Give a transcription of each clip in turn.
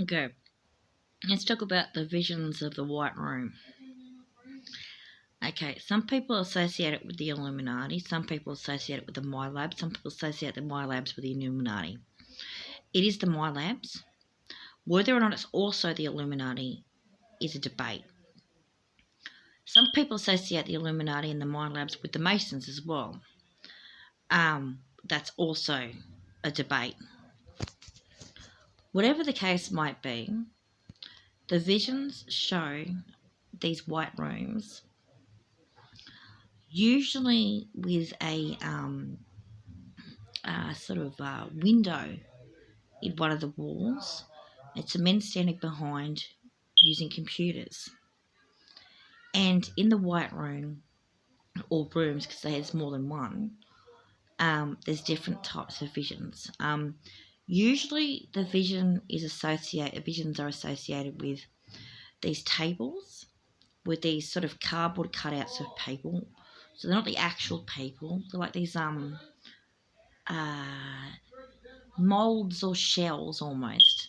Okay, let's talk about the visions of the White Room. Okay, some people associate it with the Illuminati, some people associate it with the MyLabs, some people associate the MyLabs with the Illuminati. It is the MyLabs. Whether or not it's also the Illuminati is a debate. Some people associate the Illuminati and the MyLabs with the Masons as well. That's also a debate. Whatever the case might be, the visions show these white rooms, usually with a sort of window in one of the walls. It's a men standing behind using computers. And in the white room, or rooms, because there's more than one, there's different types of visions. Usually the visions are associated with these tables, with these sort of cardboard cutouts of people. So they're not the actual people. They're like these molds or shells almost,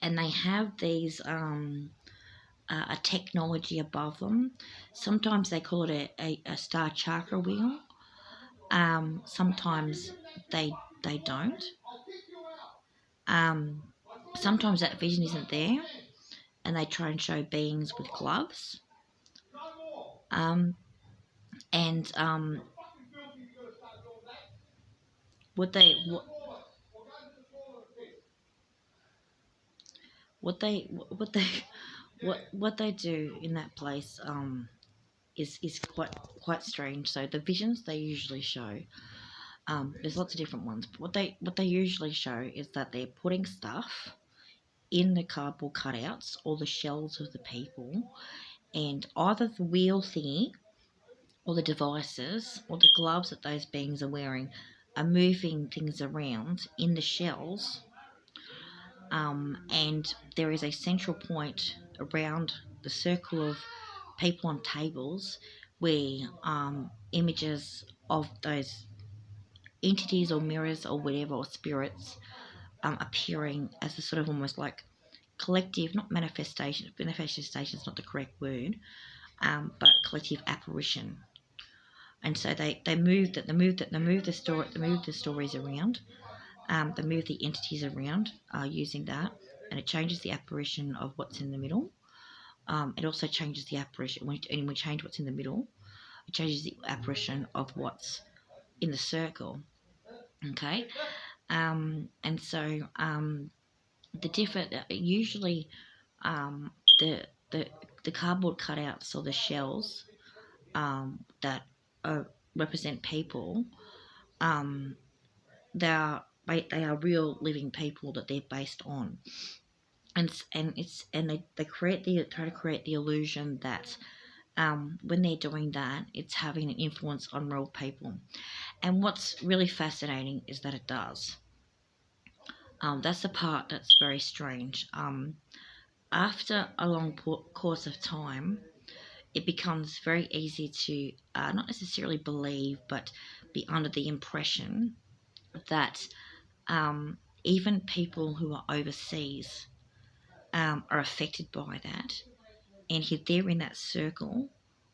and they have these a technology above them. Sometimes they call it a star chakra wheel. Sometimes they don't. Sometimes that vision isn't there, and they try and show beings with gloves. And what they what, what they what they what they do in that place is quite strange. So the visions they usually show, there's lots of different ones, but what they usually show is that they're putting stuff in the cardboard cutouts or the shells of the people, and either the wheel thingy or the devices or the gloves that those beings are wearing are moving things around in the shells, and there is a central point around the circle of people on tables where images of those entities or mirrors or whatever, or spirits, appearing as a sort of almost like collective, not manifestation is not the correct word, but collective apparition. And so they move the stories around, they move the entities around using that, and it changes the apparition of what's in the middle. It also changes the apparition when we change what's in the middle. It changes the apparition of what's in the circle. Okay, and so the different usually the the the cardboard cutouts or the shells that represent people, um, they are real living people that they're based on, and they try to create the illusion that when they're doing that, it's having an influence on real people. And what's really fascinating is that it does. That's the part that's very strange. After a long course of time, it becomes very easy to not necessarily believe, but be under the impression that even people who are overseas are affected by that. And if they're in that circle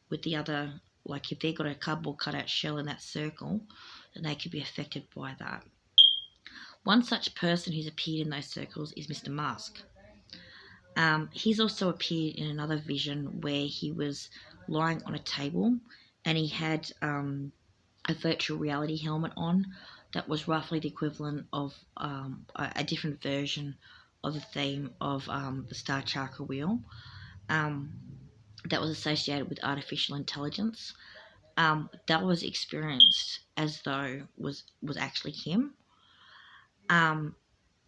with the other, like if they've got a cardboard cutout shell in that circle, then they could be affected by that. One such person who's appeared in those circles is Mr. Musk. He's also appeared in another vision where he was lying on a table and he had a virtual reality helmet on that was roughly the equivalent of a different version of the theme of the Star Chakra Wheel, that was associated with artificial intelligence. That was experienced as though was actually him.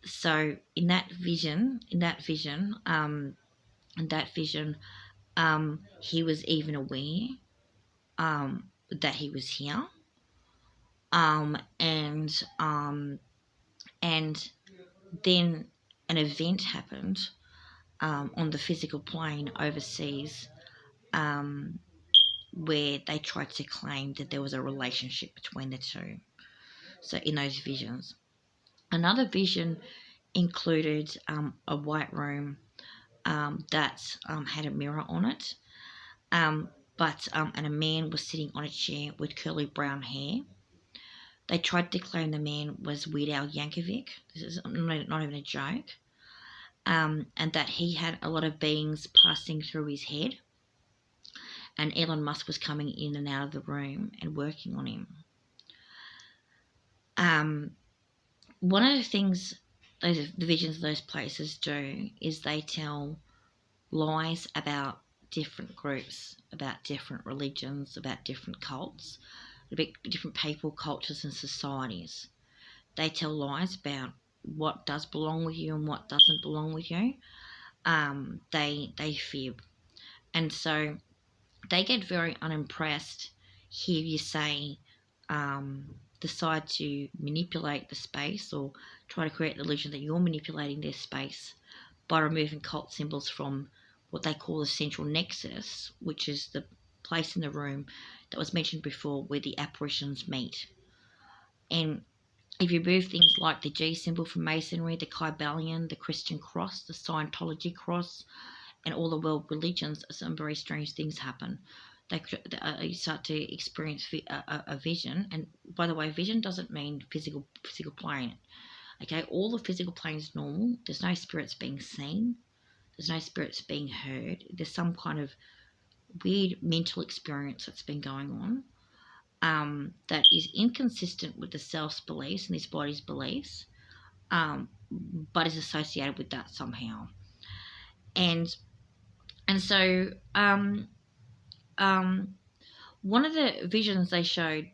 So in that vision, he was even aware that he was here, and and then an event happened on the physical plane overseas, where they tried to claim that there was a relationship between the two. So in those visions, another vision included a white room that had a mirror on it, um, and a man was sitting on a chair with curly brown hair. They tried to claim the man was Weird Al Yankovic. This is not even a joke. And that he had a lot of beings passing through his head, and Elon Musk was coming in and out of the room and working on him. One of the things the visions of those places do is they tell lies about different groups, about different religions, about different cults, about different people, cultures, and societies. They tell lies about what does belong with you and what doesn't belong with you. They fib, and so they get very unimpressed. Hear you say, decide to manipulate the space or try to create the illusion that you're manipulating their space by removing cult symbols from what they call the central nexus, which is the place in the room that was mentioned before where the apparitions meet. And if you remove things like the G symbol from Masonry, the Kybalion, the Christian cross, the Scientology cross, and all the world religions, some very strange things happen. You start to experience a vision, and by the way, vision doesn't mean physical plane. Okay, all the physical plane is normal. There's no spirits being seen. There's no spirits being heard. There's some kind of weird mental experience that's been going on that is inconsistent with the self's beliefs and this body's beliefs, but is associated with that somehow. And so one of the visions they showed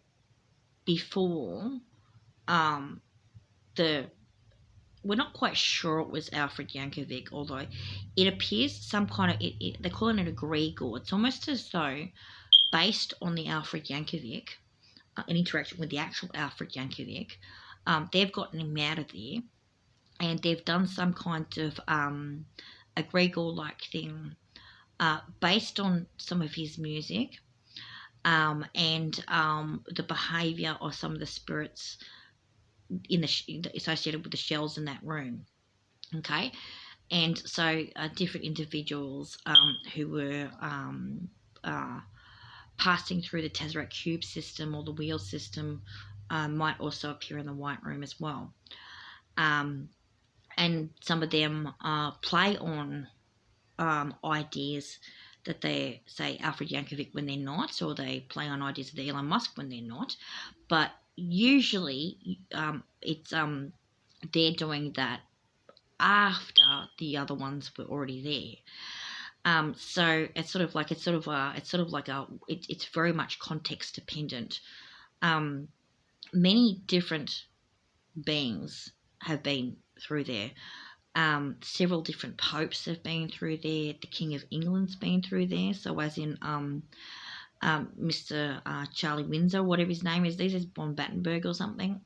before we're not quite sure it was Alfred Yankovic, although it appears some kind of they're calling it a egregore. It's almost as though based on the Alfred Yankovic, an interaction with the actual Alfred Yankovic, they've gotten him out of there, and they've done some kind of egregore-like thing based on some of his music and the behaviour of some of the spirits associated with the shells in that room. Okay, and so different individuals who were passing through the Tesseract cube system or the wheel system might also appear in the white room as well. And some of them play on ideas that they say Alfred Yankovic when they're not, or they play on ideas of the Elon Musk when they're not. But usually it's they're doing that after the other ones were already there. So it's very much context dependent. Many different beings have been through there. Several different popes have been through there. The King of England's been through there. So as in Mr. Charlie Windsor, whatever his name is, these is von Battenberg or something.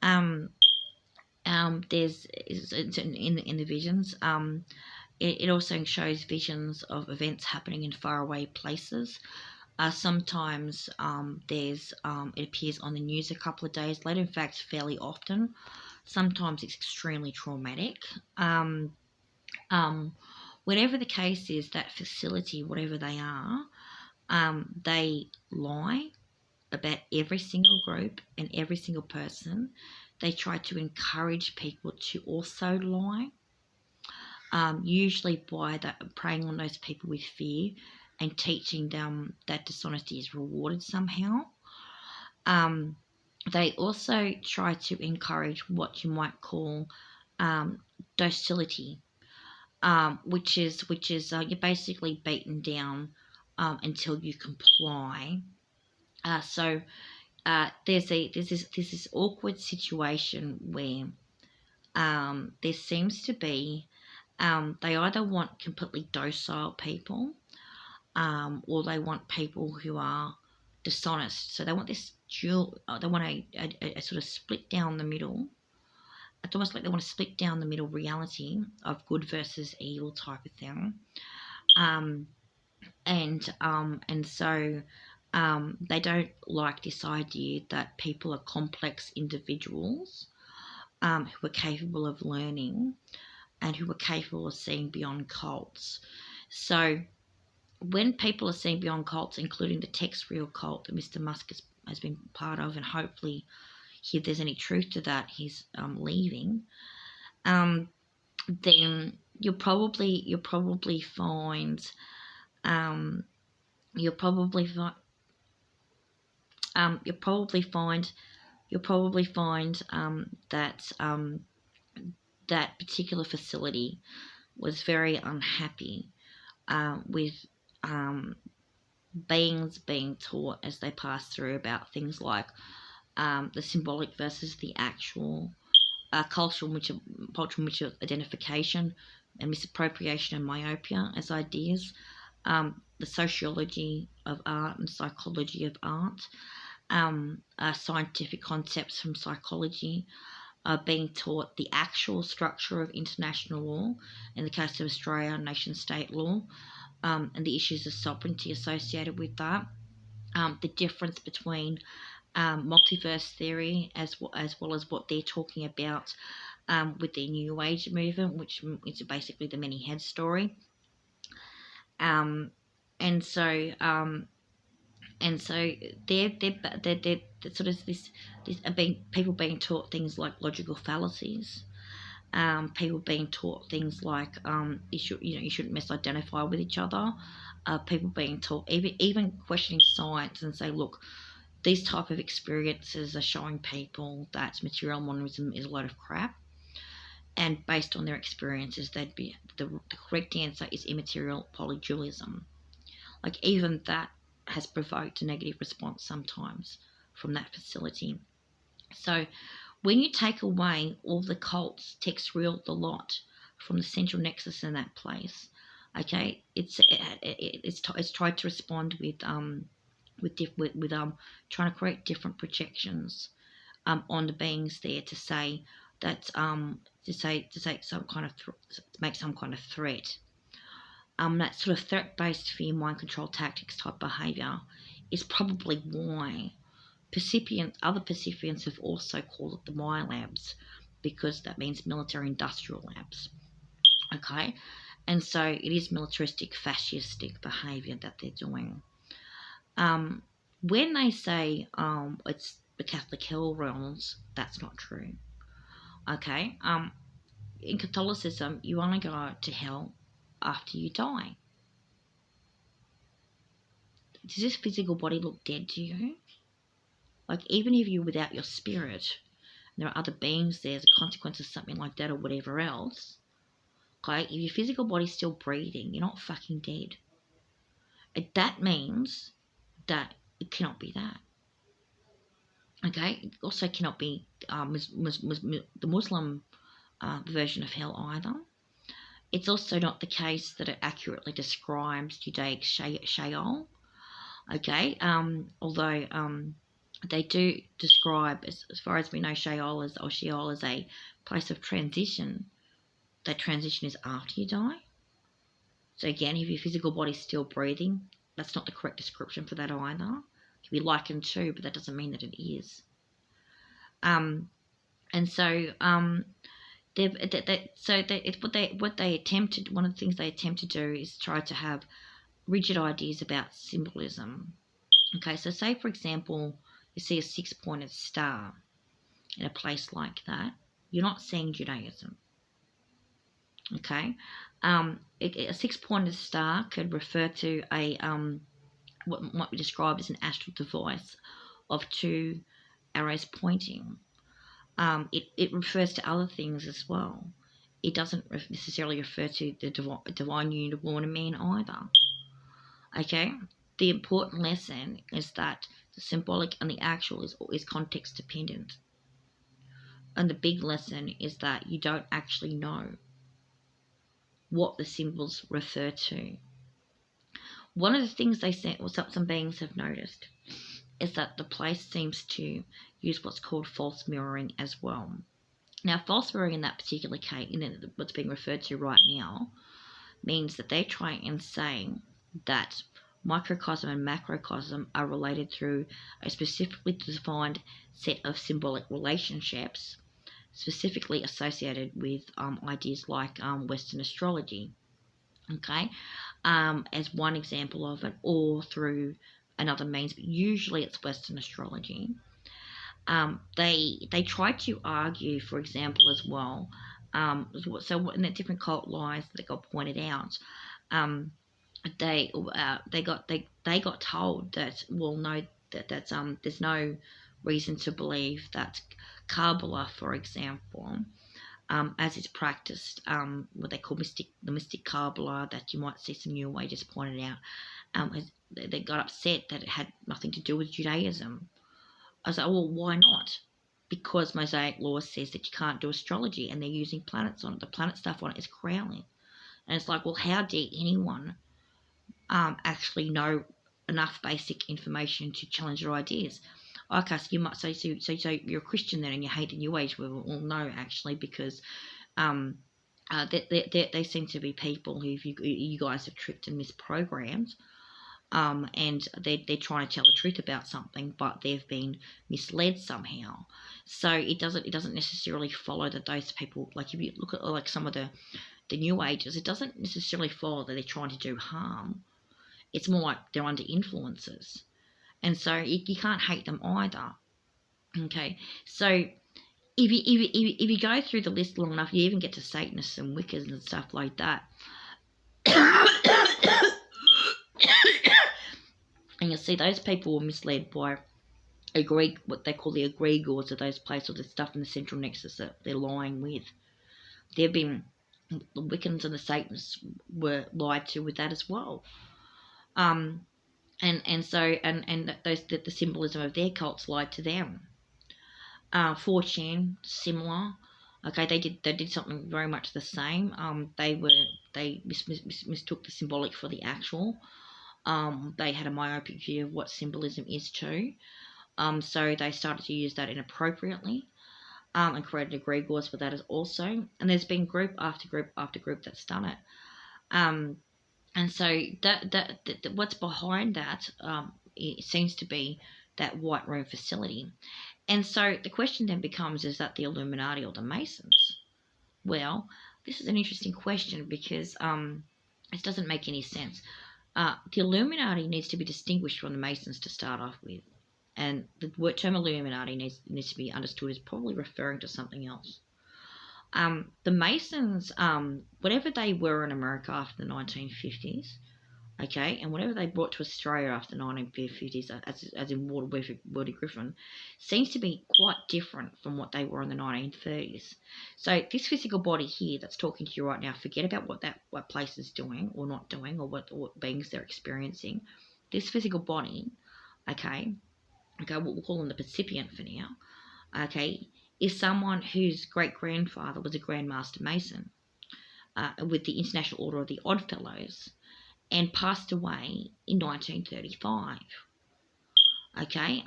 There's in the visions. It also shows visions of events happening in faraway places. Sometimes it appears on the news a couple of days later. In fact, fairly often. Sometimes it's extremely traumatic. Whatever the case is, that facility, whatever they are, they lie about every single group and every single person. They try to encourage people to also lie, usually by preying on those people with fear and teaching them that dishonesty is rewarded somehow. They also try to encourage what you might call docility, which is you're basically beaten down until you comply. So there's this awkward situation where there seems to be they either want completely docile people or they want people who are dishonest. So they want this dual. They want a sort of split down the middle. It's almost like they want to split down the middle reality of good versus evil type of thing. And so they don't like this idea that people are complex individuals who are capable of learning and who are capable of seeing beyond cults. So when people are seeing beyond cults, including the text real cult that Mr. Musk has been part of, and hopefully, if there's any truth to that, he's leaving. Then you'll probably find um, you'll probably find you'll probably find that that particular facility was very unhappy with beings being taught as they pass through about things like the symbolic versus the actual, cultural identification and misappropriation and myopia as ideas, the sociology of art and psychology of art, scientific concepts from psychology, being taught the actual structure of international law, in the case of Australia, nation-state law, and the issues of sovereignty associated with that, the difference between multiverse theory as well as what they're talking about with the New Age movement, which is basically the many head story. And so they're sort of this people being taught things like logical fallacies. People being taught things like you shouldn't misidentify with each other. People being taught even questioning science and say, look, these type of experiences are showing people that material monism is a load of crap, and based on their experiences, they'd be the correct answer is immaterial polydualism. Like even that has provoked a negative response sometimes from that facility. So when you take away all the cults, text real the lot from the central nexus in that place, okay, it's tried to respond with trying to create different projections on the beings there to say that to some kind of make some kind of threat. That sort of threat-based fear, mind control tactics type behaviour is probably why other Pacifians have also called it the My Labs, because that means military industrial labs. Okay, and so it is militaristic, fascistic behaviour that they're doing. When they say it's the Catholic hell realms, that's not true. Okay, in Catholicism, you only go to hell after you die. Does this physical body look dead to you? Like, even if you're without your spirit, and there are other beings there as a consequence of something like that or whatever else, okay, if your physical body's still breathing, you're not fucking dead. That means that it cannot be that. Okay, it also cannot be the Muslim version of hell either. It's also not the case that it accurately describes Judaic Sheol. Okay, although they do describe, as far as we know, Sheol as a place of transition. That transition is after you die. So again, if your physical body's still breathing, that's not the correct description for that either. It can be likened to, but that doesn't mean that it is. And so what they attempted. One of the things they attempt to do is try to have rigid ideas about symbolism. Okay, so say for example, you see a six-pointed star in a place like that, you're not seeing Judaism. Okay, a six-pointed star could refer to a what might be described as an astral device of two arrows pointing. It refers to other things as well. It doesn't necessarily refer to the divine union of woman and man either. Okay, the important lesson is that the symbolic and the actual is context dependent. And the big lesson is that you don't actually know what the symbols refer to. One of the things they said, or some beings have noticed, is that the place seems to use what's called false mirroring as well. Now, false mirroring in that particular case, in what's being referred to right now, means that they try and say that microcosm and macrocosm are related through a specifically defined set of symbolic relationships specifically associated with ideas like Western astrology, okay, as one example of it, or through another means, but usually it's Western astrology. They try to argue, for example, as well. So in the different cult lies that got pointed out, they got told that, well, no, that's there's no reason to believe that Kabbalah, for example, as it's practiced, what they call the mystic Kabbalah that you might see some New Agers pointed out, they got upset that it had nothing to do with Judaism. I was like, well, why not? Because Mosaic law says that you can't do astrology, and they're using planets on it. The planet stuff on it is crowning. And it's like, well, how dare anyone actually know enough basic information to challenge your ideas? Okay, so you might say, so you're a Christian then, and you hate the New Age. Well, no, actually, because they seem to be people who you guys have tricked and misprogrammed. And they're trying to tell the truth about something, but they've been misled somehow. So it doesn't necessarily follow that those people, like if you look at like some of the New Ages, it doesn't necessarily follow that they're trying to do harm. It's more like they're under influences, and so you can't hate them either. Okay, so if you go through the list long enough, you even get to Satanists and Wiccas and stuff like that. And you'll see those people were misled by what they call the egregores of those places, or the stuff in the central nexus that they're lying with. The Wiccans and the Satanists were lied to with that as well. And those the symbolism of their cults lied to them. 4chan, similar. Okay, they did something very much the same. They mistook the symbolic for the actual. They had a myopic view of what symbolism is too. So they started to use that inappropriately, and created egregores for that as also. And there's been group after group after group that's done it. And so that what's behind that, it seems to be that White Room facility. And so the question then becomes, is that the Illuminati or the Masons? Well, this is an interesting question because it doesn't make any sense. The Illuminati needs to be distinguished from the Masons to start off with. And the word term Illuminati needs to be understood as probably referring to something else. The Masons, whatever they were in America after the 1950s, okay, and whatever they brought to Australia after the 1950s, as in Walter Griffin, seems to be quite different from what they were in the 1930s. So this physical body here that's talking to you right now, forget about what place is doing or not doing, or what beings they're experiencing. This physical body, okay, we'll call them the recipient for now, okay, is someone whose great-grandfather was a Grand Master Mason with the International Order of the Odd Fellows, and passed away in 1935. Okay,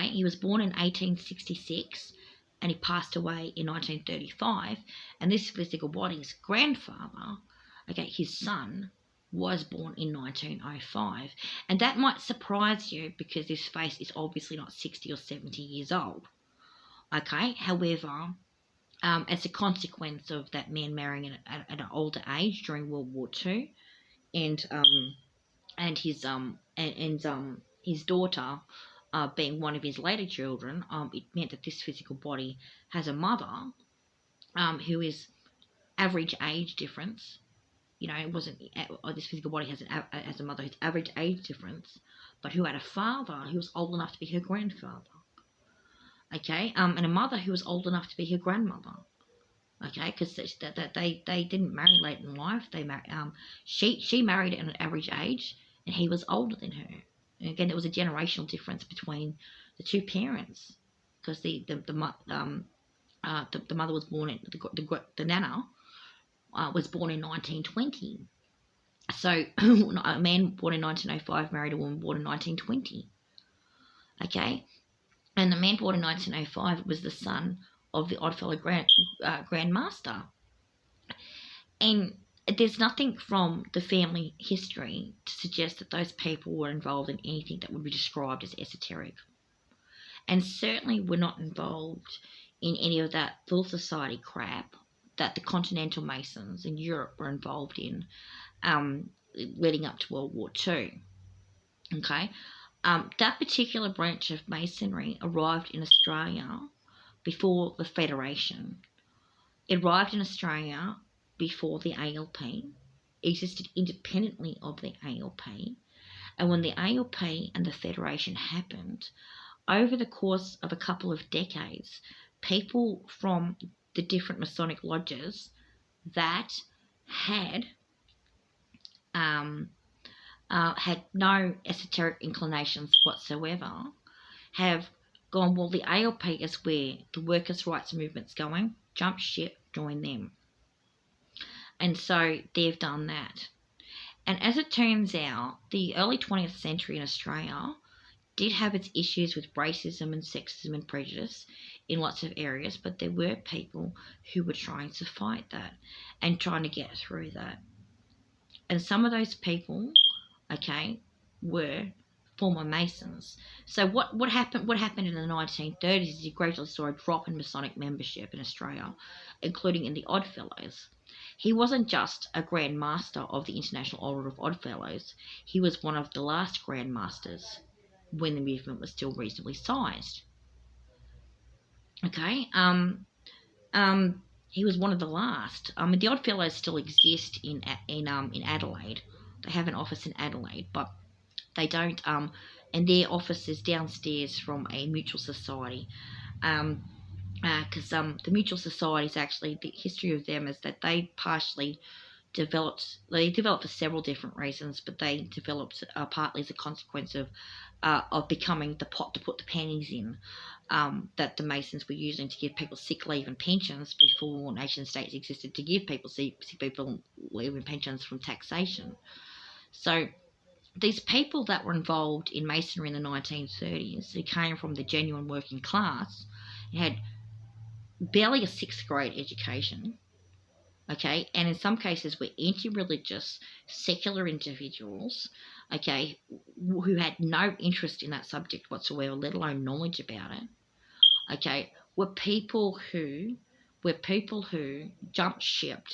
he was born in 1866, and he passed away in 1935. And this physical body's grandfather, okay, his son, was born in 1905. And that might surprise you because this face is obviously not 60 or 70 years old. Okay, however, as a consequence of that man marrying at an older age during World War II, and his daughter being one of his later children, it meant that this physical body has a mother who is average age difference. You know, it wasn't this physical body has a mother who's average age difference, but who had a father who was old enough to be her grandfather. Okay, and a mother who was old enough to be her grandmother. Okay, because they didn't marry late in life. They married. She married at an average age, and he was older than her. And again, there was a generational difference between the two parents, because the mother was born in the nana was born in 1920. So a man born in 1905 married a woman born in 1920. Okay, and the man born in 1905 was the son of the Oddfellow Grand Master. And there's nothing from the family history to suggest that those people were involved in anything that would be described as esoteric. And certainly were not involved in any of that full society crap that the Continental Masons in Europe were involved in, leading up to World War II. Okay, that particular branch of Masonry arrived in Australia before the Federation. It arrived in Australia before the ALP, existed independently of the ALP, and when the ALP and the Federation happened, over the course of a couple of decades, people from the different Masonic lodges that had had no esoteric inclinations whatsoever have gone, well, the ALP is where the workers' rights movement's going, jump ship, join them. And so they've done that. And as it turns out, the early 20th century in Australia did have its issues with racism and sexism and prejudice in lots of areas, but there were people who were trying to fight that and trying to get through that. And some of those people, okay, were former Masons. So what happened in the 1930s is you gradually saw a drop in Masonic membership in Australia, including in the Oddfellows. He wasn't just a Grand Master of the International Order of Oddfellows, he was one of the last Grand Masters when the movement was still reasonably sized. Okay, he was one of the last. The Oddfellows still exist in Adelaide. They have an office in Adelaide, but they don't. And their office is downstairs from a mutual society. Because the mutual societies, actually, the history of them is that they partially developed. They developed for several different reasons, but they developed partly as a consequence of becoming the pot to put the pennies in that the Masons were using to give people sick leave and pensions before nation states existed to give people sick people leave and pensions from taxation. So these people that were involved in Masonry in the 1930s, who came from the genuine working class, had barely a sixth grade education, okay, and in some cases were anti-religious, secular individuals, okay, who had no interest in that subject whatsoever, let alone knowledge about it, okay, were people who jumped ship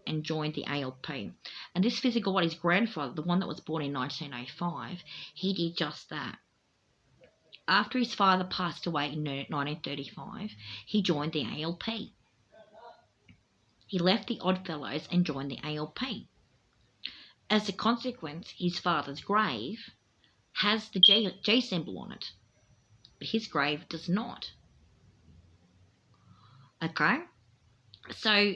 and joined the ALP. And this physical body's grandfather, the one that was born in 1905, he did just that. After his father passed away in 1935, he joined the ALP. He left the Oddfellows and joined the ALP. As a consequence, his father's grave has the J symbol on it, but his grave does not. Okay, so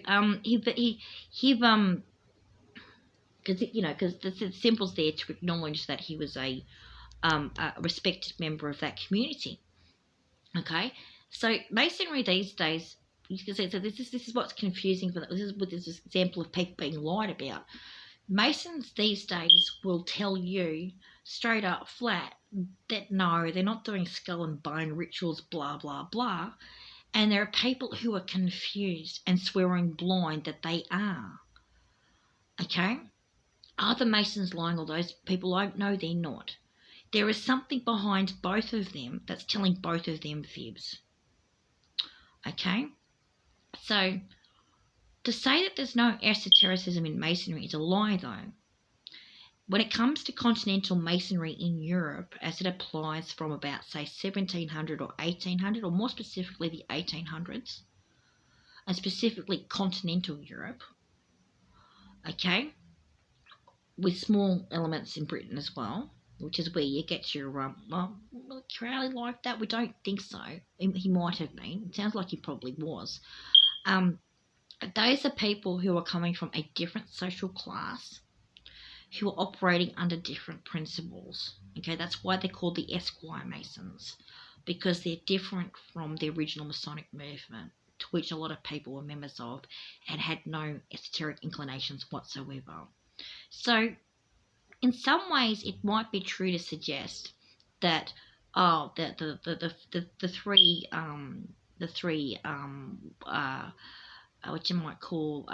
because the symbol's there to acknowledge that he was a respected member of that community. Okay, so Masonry these days, you can say, so this is what's confusing. This is example of people being lied about. Masons these days will tell you straight up flat that no, they're not doing skull and bone rituals, blah blah blah. And there are people who are confused and swearing blind that they are. Okay? Are the Masons lying, or those people lying? No, they're not. There is something behind both of them that's telling both of them fibs. Okay? So, to say that there's no esotericism in Masonry is a lie, though. When it comes to continental Masonry in Europe, as it applies from about, say, 1700 or 1800, or more specifically the 1800s, and specifically continental Europe, okay, with small elements in Britain as well, which is where you get your, well, Crowley like that? We don't think so. He might have been. It sounds like he probably was. Those are people who are coming from a different social class, who are operating under different principles. Okay, that's why they're called the Esquire Masons, because they're different from the original Masonic movement, to which a lot of people were members of and had no esoteric inclinations whatsoever. So, in some ways, it might be true to suggest that the three what you might call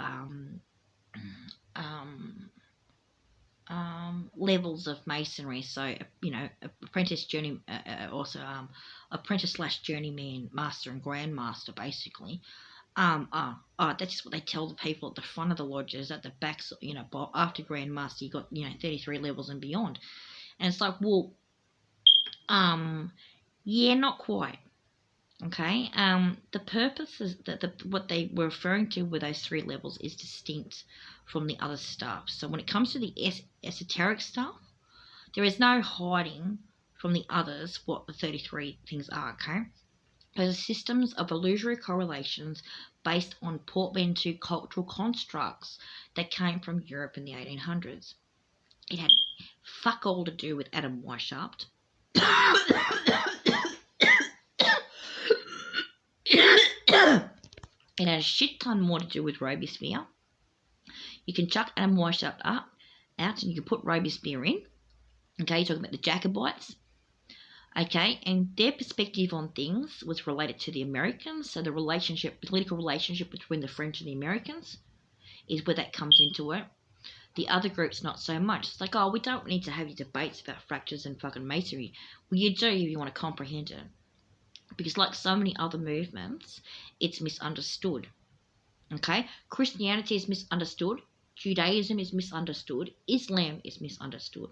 levels of masonry. So, apprentice journey, also apprentice slash journeyman, master and grandmaster, basically. That's just what they tell the people at the front of the lodges. At the back, after grandmaster, you got 33 levels and beyond. And it's like, well, yeah, not quite. Okay. The purpose is that what they were referring to with those 3 levels is distinct from the other stuff. So when it comes to the esoteric stuff, there is no hiding from the others what the 33 things are. Okay. Those are systems of illusory correlations based on portmanteau cultural constructs that came from Europe in the 1800s. It had fuck all to do with Adam Weishaupt. It had a shit ton more to do with Robespierre. You can chuck Adam Weishaupt out and you can put Robespierre in. Okay, you're talking about the Jacobites. Okay, and their perspective on things was related to the Americans. So the political relationship between the French and the Americans is where that comes into it. The other groups, not so much. It's like, oh, we don't need to have your debates about fractures and fucking masonry. Well, you do if you want to comprehend it. Because like so many other movements, it's misunderstood. Okay? Christianity is misunderstood. Judaism is misunderstood. Islam is misunderstood.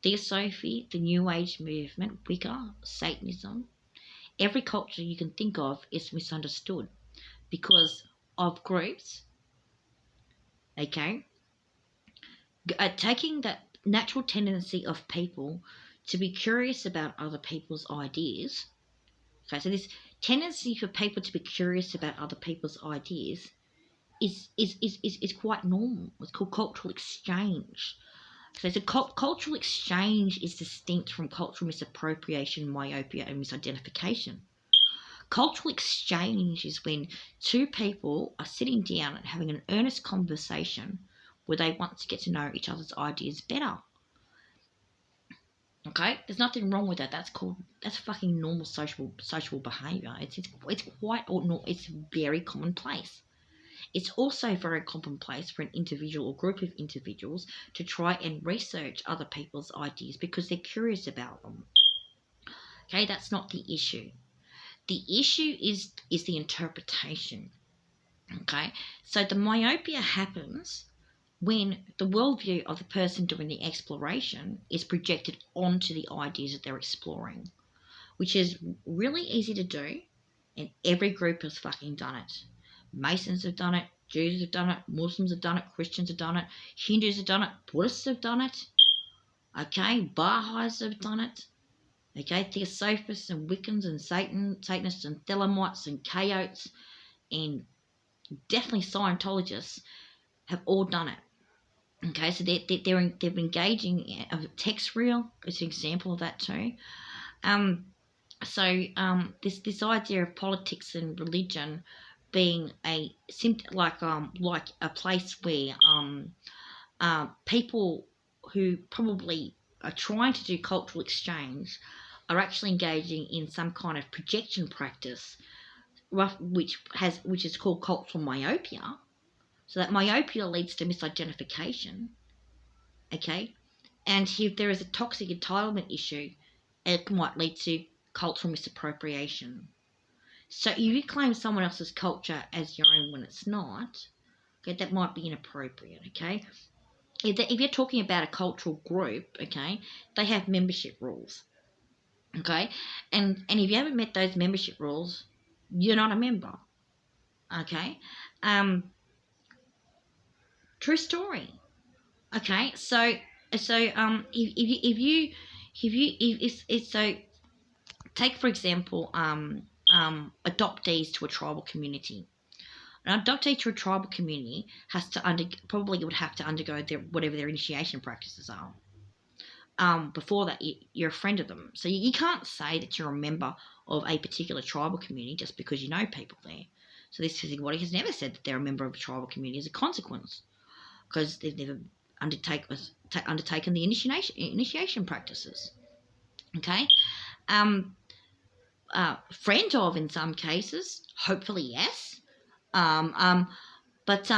Theosophy, the New Age movement, Wicca, Satanism, every culture you can think of is misunderstood because of groups, okay, taking that natural tendency of people to be curious about other people's ideas. Okay, so this tendency for people to be curious about other people's ideas is quite normal. It's called cultural exchange. So cultural exchange is distinct from cultural misappropriation, myopia, and misidentification. Cultural exchange is when 2 people are sitting down and having an earnest conversation where they want to get to know each other's ideas better. Okay, there's nothing wrong with that. That's fucking normal social behaviour. It's quite normal. It's very commonplace. It's also very commonplace for an individual or group of individuals to try and research other people's ideas because they're curious about them. Okay, that's not the issue. The issue is the interpretation. Okay, so the myopia happens when the worldview of the person doing the exploration is projected onto the ideas that they're exploring, which is really easy to do, and every group has fucking done it. Masons have done it, Jews have done it, Muslims have done it, Christians have done it, Hindus have done it, Buddhists have done it, okay, Baha'is have done it, okay, Theosophists and Wiccans and Satanists and Thelemites and Chaotes and definitely Scientologists have all done it. Okay, so they're engaging. Text reel is an example of that too. This idea of politics and religion being like a place where people who probably are trying to do cultural exchange are actually engaging in some kind of projection practice, which is called cultural myopia. So that myopia leads to misidentification. Okay, and if there is a toxic entitlement issue, it might lead to cultural misappropriation. So if you claim someone else's culture as your own when it's not, okay, that might be inappropriate, okay? If you're talking about a cultural group, okay, they have membership rules, okay? And if you haven't met those membership rules, you're not a member, okay? True story, okay? So take for example adoptees to a tribal community. An adoptee to a tribal community has to would have to undergo whatever their initiation practices are. Before that, you're a friend of them, so you can't say that you're a member of a particular tribal community just because you know people there. So this physical body has never said that they're a member of a tribal community as a consequence, because they've never undertaken the initiation practices. Okay. Friend of in some cases, hopefully yes. But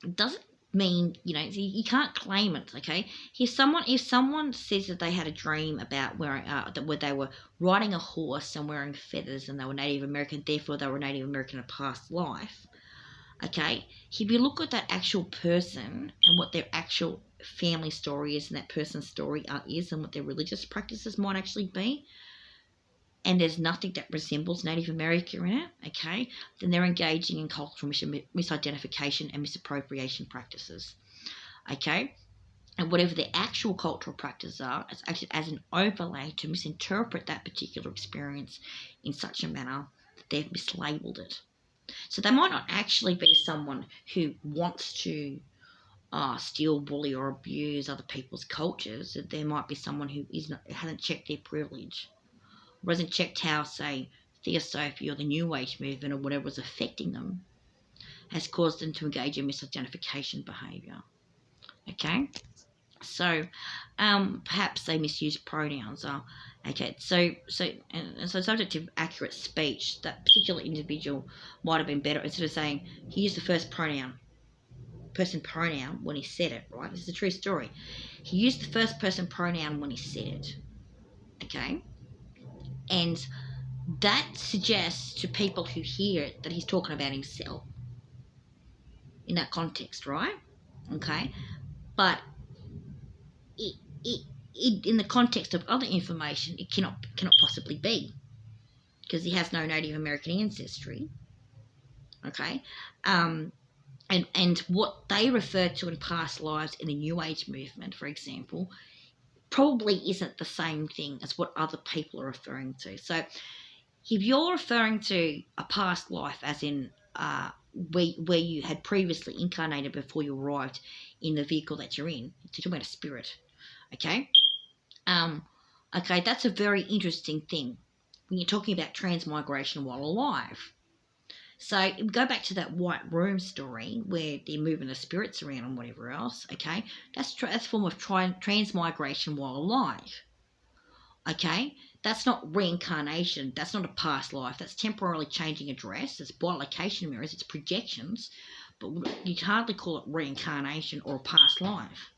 It doesn't mean, you can't claim it, okay? If someone says that they had a dream about wearing, where they were riding a horse and wearing feathers and they were Native American, therefore they were Native American in a past life, okay? If you look at that actual person and what their actual family story is and that person's story is and what their religious practices might actually be, and there's nothing that resembles Native America in it, okay, then they're engaging in cultural misidentification and misappropriation practices, okay? And whatever their actual cultural practices are, it's acted as an overlay to misinterpret that particular experience in such a manner that they've mislabeled it. So they might not actually be someone who wants to steal, bully, or abuse other people's cultures. There might be someone who hasn't checked their privilege, or hasn't checked how, say, Theosophy or the New Age movement or whatever was affecting them has caused them to engage in misidentification behaviour. Okay? So, perhaps they misuse pronouns. Okay, so subject to accurate speech, that particular individual might have been better instead of saying he used the first person pronoun when he said it. Right, this is a true story. He used the first person pronoun when he said it. Okay, and that suggests to people who hear it that he's talking about himself in that context, right? Okay, but in the context of other information, it cannot possibly be, because he has no Native American ancestry. Okay, and what they refer to in past lives in the New Age movement, for example, probably isn't the same thing as what other people are referring to. So if you're referring to a past life as in where you had previously incarnated before you arrived in the vehicle that you're in, you're talking about a spirit, okay? Okay, that's a very interesting thing when you're talking about transmigration while alive. So go back to that white room story where they're moving the spirits around and whatever else, okay? That's a form of transmigration while alive, okay? That's not reincarnation. That's not a past life. That's temporarily changing address. It's bilocation mirrors. It's projections. But you can hardly call it reincarnation or a past life.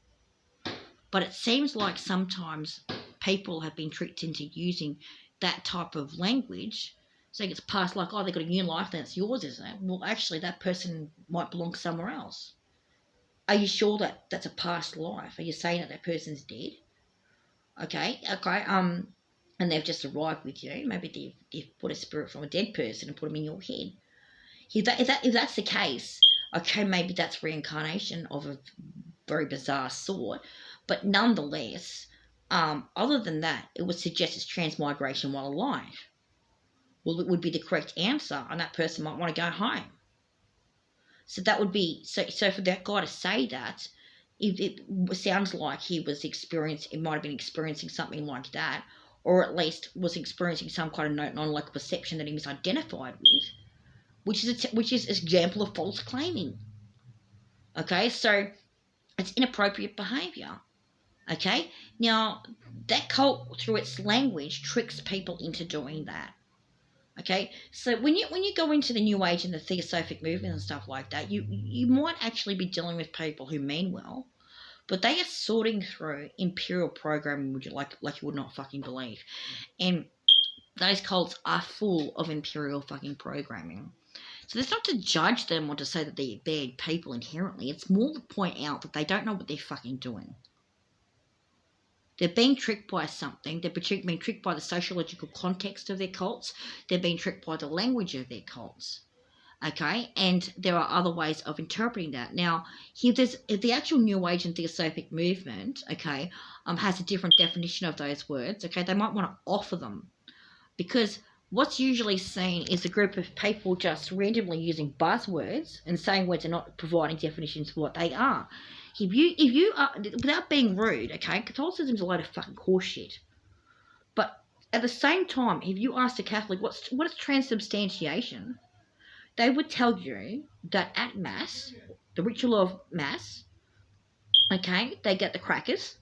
But it seems like sometimes people have been tricked into using that type of language, saying it's past life. Oh, they've got a new life, then it's yours, isn't it? Well, actually, that person might belong somewhere else. Are you sure that that's a past life? Are you saying that person's dead? Okay. And they've just arrived with you. Maybe they've put a spirit from a dead person and put them in your head. If that's the case, okay, maybe that's reincarnation of a very bizarre sort. But nonetheless, other than that, it would suggest it's transmigration while alive. Well, it would be the correct answer, and that person might want to go home. So that would be so for that guy to say that, it sounds like he was it might have been experiencing something like that, or at least was experiencing some kind of non-local perception that he misidentified with, which is an example of false claiming. Okay, so it's inappropriate behaviour. Okay, now that cult through its language tricks people into doing that. Okay, so when you go into the New Age and the Theosophic movement and stuff like that, you might actually be dealing with people who mean well, but they are sorting through imperial programming, which like you would not fucking believe, and those cults are full of imperial fucking programming. So it's not to judge them or to say that they're bad people inherently. It's more to point out that they don't know what they're fucking doing. They're being tricked by something. They're being tricked by the sociological context of their cults. They're being tricked by the language of their cults. Okay, and there are other ways of interpreting that. Now, if the actual New Age and Theosophic movement, okay, has a different definition of those words, okay, they might want to offer them, because what's usually seen is a group of people just randomly using buzzwords and saying words and not providing definitions for what they are. If you are, without being rude, okay, Catholicism is a load of fucking horseshit. But at the same time, if you ask a Catholic what is transubstantiation, they would tell you that at Mass, the ritual of Mass, okay, they get the crackers.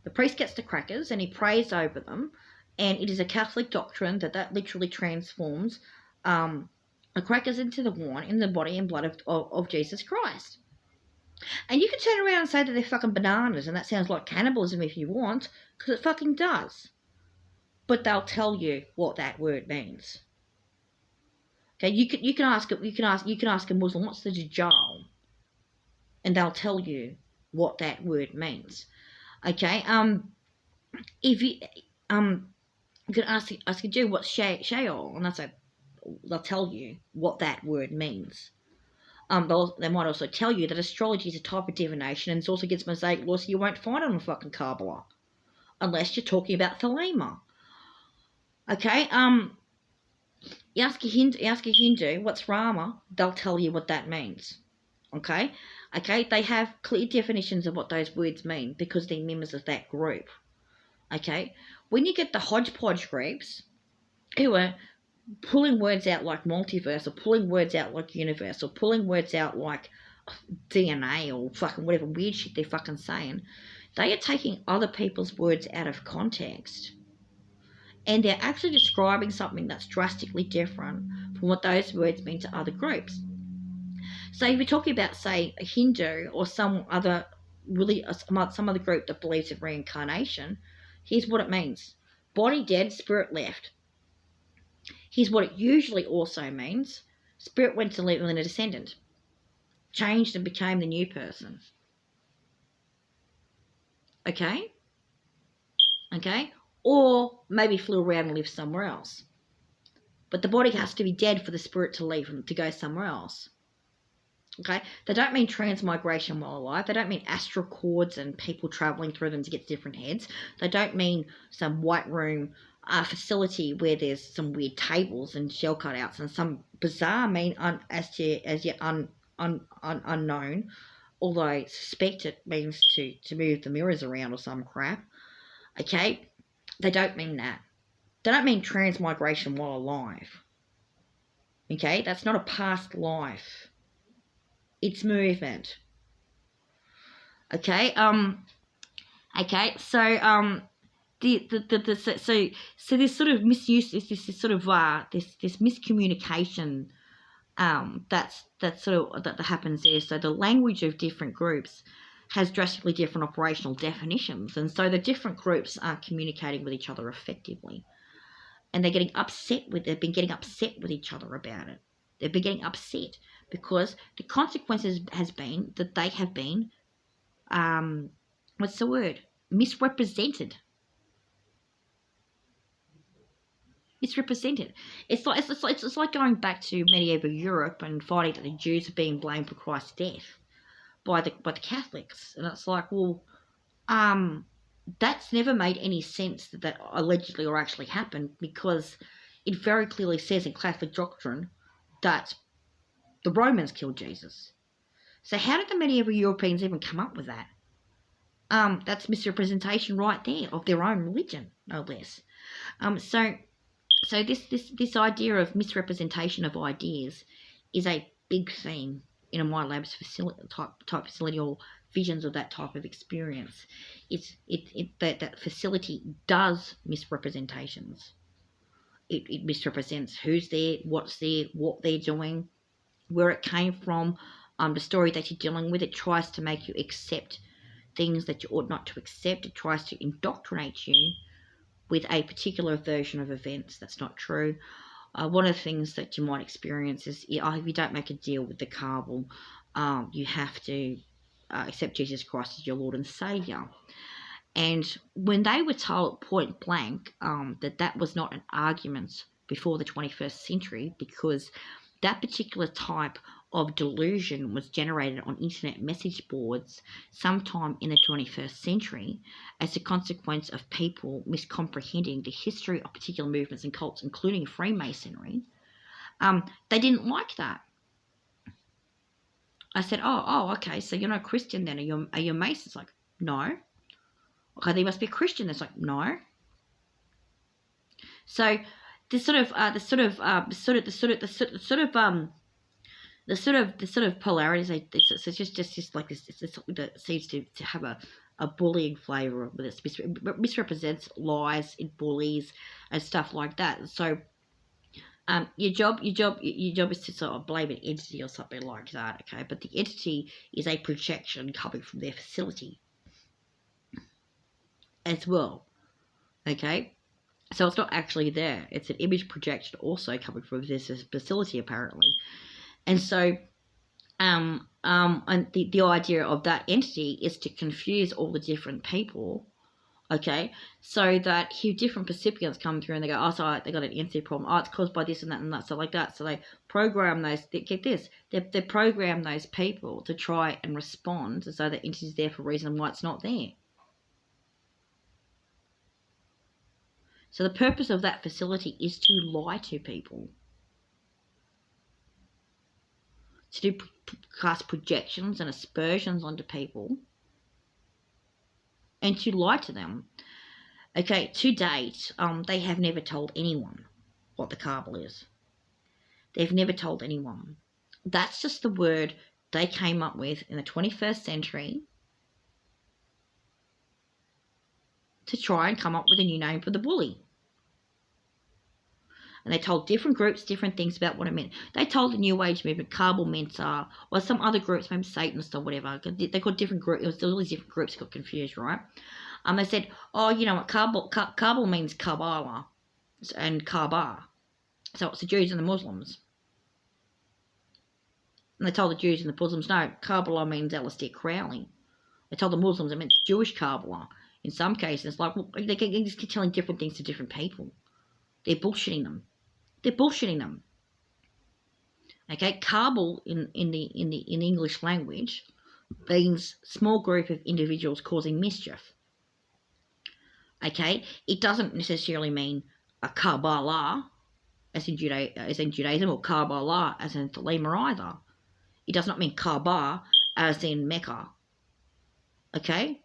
The priest gets the crackers and he prays over them, and it is a Catholic doctrine that literally transforms the crackers into the wine in the body and blood of Jesus Christ. And you can turn around and say that they're fucking bananas, and that sounds like cannibalism if you want, because it fucking does. But they'll tell you what that word means. Okay, you can ask a Muslim, what's the Dajjal, and they'll tell you what that word means. Okay, if you can ask a Jew what's Sheol, and they'll tell you what that word means. They might also tell you that astrology is a type of divination, and it's also against Mosaic law, so you won't find it on fucking Kabbalah, unless you're talking about Thelema. Okay, you ask a Hindu what's Rama, they'll tell you what that means. Okay, they have clear definitions of what those words mean because they're members of that group. Okay, when you get the hodgepodge groups who are pulling words out like multiverse, or pulling words out like universe, or pulling words out like DNA, or fucking whatever weird shit they're fucking saying, they are taking other people's words out of context. And they're actually describing something that's drastically different from what those words mean to other groups. So if you're talking about, say, a Hindu or some other group that believes in reincarnation, here's what it means. Body dead, spirit left. Here's what it usually also means. Spirit went to live in a descendant. Changed and became the new person. Okay? Or maybe flew around and lived somewhere else. But the body has to be dead for the spirit to leave and to go somewhere else. Okay? They don't mean transmigration while alive. They don't mean astral cords and people travelling through them to get to different heads. They don't mean some white room facility where there's some weird tables and shell cutouts and some bizarre as yet unknown, although I suspect it means to move the mirrors around or some crap. Okay? They don't mean that. They don't mean transmigration while alive. Okay? That's not a past life. It's movement. Okay? So this sort of misuse, this miscommunication that happens there. So the language of different groups has drastically different operational definitions, and so the different groups aren't communicating with each other effectively, and they've been getting upset with each other about it. They've been getting upset because the consequences has been that they have been misrepresented. Misrepresented. It's like going back to medieval Europe and finding that the Jews are being blamed for Christ's death by the Catholics, and it's like, well, that's never made any sense that allegedly or actually happened, because it very clearly says in Catholic doctrine that the Romans killed Jesus. So how did the medieval Europeans even come up with that? That's misrepresentation right there of their own religion, no less. So this idea of misrepresentation of ideas is a big theme in a My Labs type facility, or visions of that type of experience. That facility does misrepresentations. It misrepresents who's there, what's there, what they're doing, where it came from, the story that you're dealing with. It tries to make you accept things that you ought not to accept. It tries to indoctrinate you with a particular version of events that's not true. One of the things that you might experience is, if you don't make a deal with the Kabul, you have to accept Jesus Christ as your Lord and Saviour. And when they were told point blank that was not an argument before the 21st century, because that particular type of delusion was generated on internet message boards sometime in the 21st century as a consequence of people miscomprehending the history of particular movements and cults, including Freemasonry, they didn't like that. I said, oh, okay, so you're not Christian then? Are you Masons? Like, no. Okay, they must be a Christian. It's like, no. So the sort of polarities. It's just like this. It's something that seems to have a bullying flavour with it. Misrepresents, lies, it bullies and stuff like that. So Your job is to sort of blame an entity or something like that, okay? But the entity is a projection coming from their facility as well, okay? So it's not actually there. It's an image projection also coming from this facility, apparently. And so, and the idea of that entity is to confuse all the different people, okay, so that different recipients come through and they go, oh, so they got an entity problem. Oh, it's caused by this and that, so like that. So they program those. Get this, they program those people to try and respond as though the entity is there for a reason why it's not there. So the purpose of that facility is to lie to people, to do cast projections and aspersions onto people, and to lie to them. Okay, to date, they have never told anyone what the cabal is. They've never told anyone. That's just the word they came up with in the 21st century to try and come up with a new name for the bully. And they told different groups different things about what it meant. They told the New Age movement cabal meant, or some other groups, maybe Satanists or whatever. They called different groups. It was all these different groups got confused, right? They said, oh, you know what, cabal means Kabbalah and Kaaba. So it's the Jews and the Muslims. And they told the Jews and the Muslims, no, Kabbalah means Aleister Crowley. They told the Muslims it meant Jewish Kabbalah. In some cases, it's like, well, they just keep telling different things to different people. They're bullshitting them. Okay, cabal in the English language means small group of individuals causing mischief. Okay, it doesn't necessarily mean a Kabbalah as in Judaism, or Kabbalah as in Thelema either. It does not mean Kaaba as in Mecca. Okay,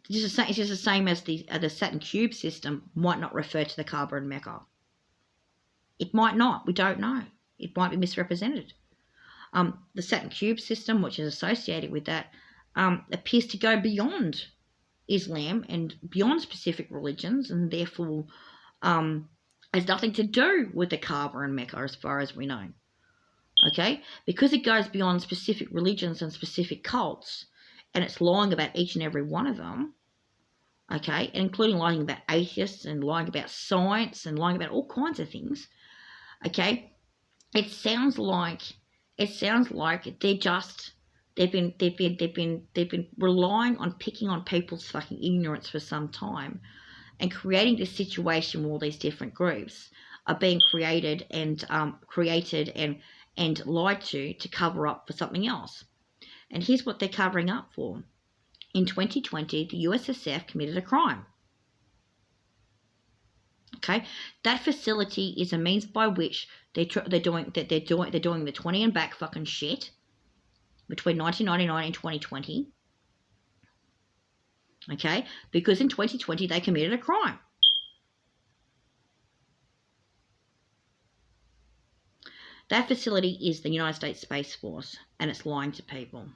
it's just the same as the Saturn cube system might not refer to the Kaaba and Mecca. It might not. We don't know. It might be misrepresented. The Saturn cube system, which is associated with that, appears to go beyond Islam and beyond specific religions, and therefore has nothing to do with the Kaaba and Mecca as far as we know. Okay? Because it goes beyond specific religions and specific cults, and it's lying about each and every one of them, okay, and including lying about atheists and lying about science and lying about all kinds of things, okay, it sounds like they've been relying on picking on people's fucking ignorance for some time, and creating this situation where all these different groups are being created and lied to cover up for something else. And here's what they're covering up for. In 2020, the USSF committed a crime. Okay, that facility is a means by which they're doing the 20 and back fucking shit between 1999 and 2020. Okay, because in 2020 they committed a crime. That facility is the United States Space Force, and it's lying to people.